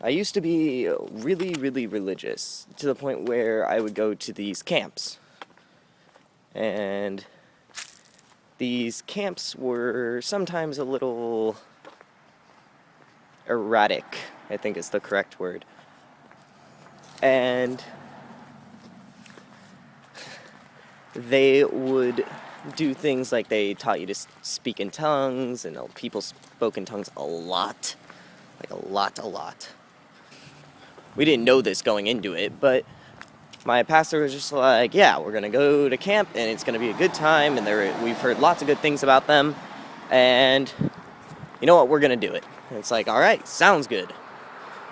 I used to be really, really religious, to the point where I would go to these camps. And these camps were sometimes a little erratic, I think is the correct word. And they would do things like they taught you to speak in tongues, and people spoke in tongues a lot. Like a lot. We didn't know this going into it, but my pastor was just like, yeah, we're going to go to camp, and it's going to be a good time, and we've heard lots of good things about them, and you know what, we're going to do it. And it's like, all right, sounds good.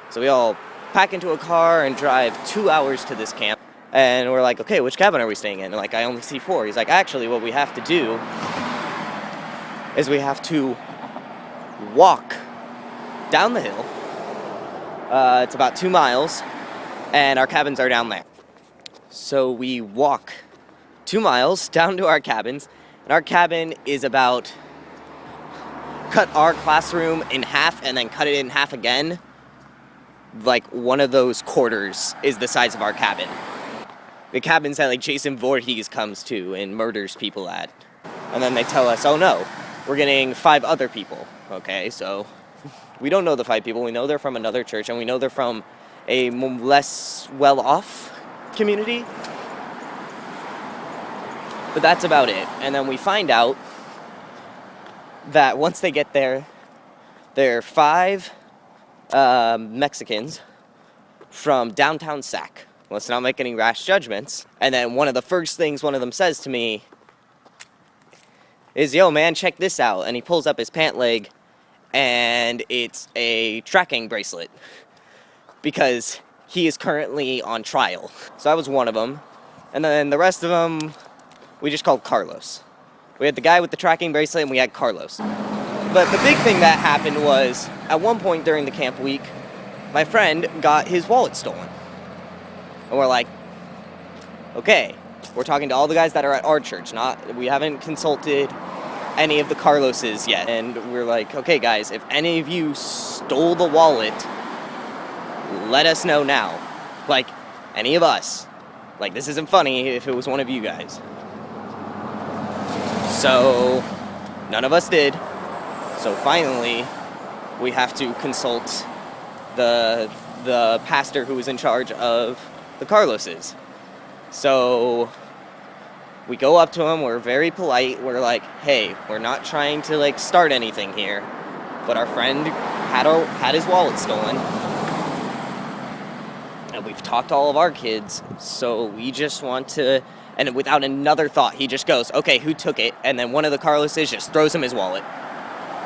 So we all pack into a car and drive 2 hours to this camp, and we're like, okay, which cabin are we staying in? And like, I only see 4. He's like, actually, what we have to do is we have to walk down the hill. It's about 2 miles, and our cabins are down there. So we walk 2 miles down to our cabins, and our cabin is about, cut our classroom in half and then cut it in half again. Like, one of those quarters is the size of our cabin. The cabins that like Jason Voorhees comes to and murders people at. And then they tell us, oh no, we're getting 5 other people. Okay, so we don't know the 5 people. We know they're from another church, and we know they're from a less well-off community. But that's about it. And then we find out that once they get there, there are 5 Mexicans from downtown Sac. Let's not make any rash judgments. And then one of the first things one of them says to me is, yo man, check this out. And he pulls up his pant leg, and it's a tracking bracelet, because he is currently on trial. So I was one of them. And then the rest of them, we just called Carlos. We had the guy with the tracking bracelet, and we had Carlos. But the big thing that happened was, at one point during the camp week, my friend got his wallet stolen. And we're like, okay, we're talking to all the guys that are at our church. We haven't consulted any of the Carloses yet. And we're like, okay guys, if any of you stole the wallet, let us know now. Like, any of us. Like, this isn't funny if it was one of you guys. So, none of us did. So finally, we have to consult the pastor who was in charge of the Carloses. So we go up to him, we're very polite, we're like, hey, we're not trying to like start anything here, but our friend had his wallet stolen, and we've talked to all of our kids, so we just want to, and without another thought, he just goes, okay, who took it? And then one of the Carloses just throws him his wallet.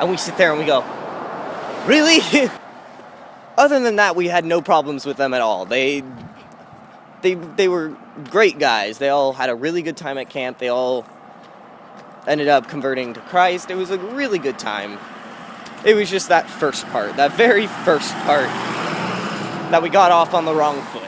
And we sit there and we go, really? Other than that, we had no problems with them at all. They were great guys. They all had a really good time at camp. They all ended up converting to Christ. It was a really good time. It was just that first part, that very first part, that we got off on the wrong foot.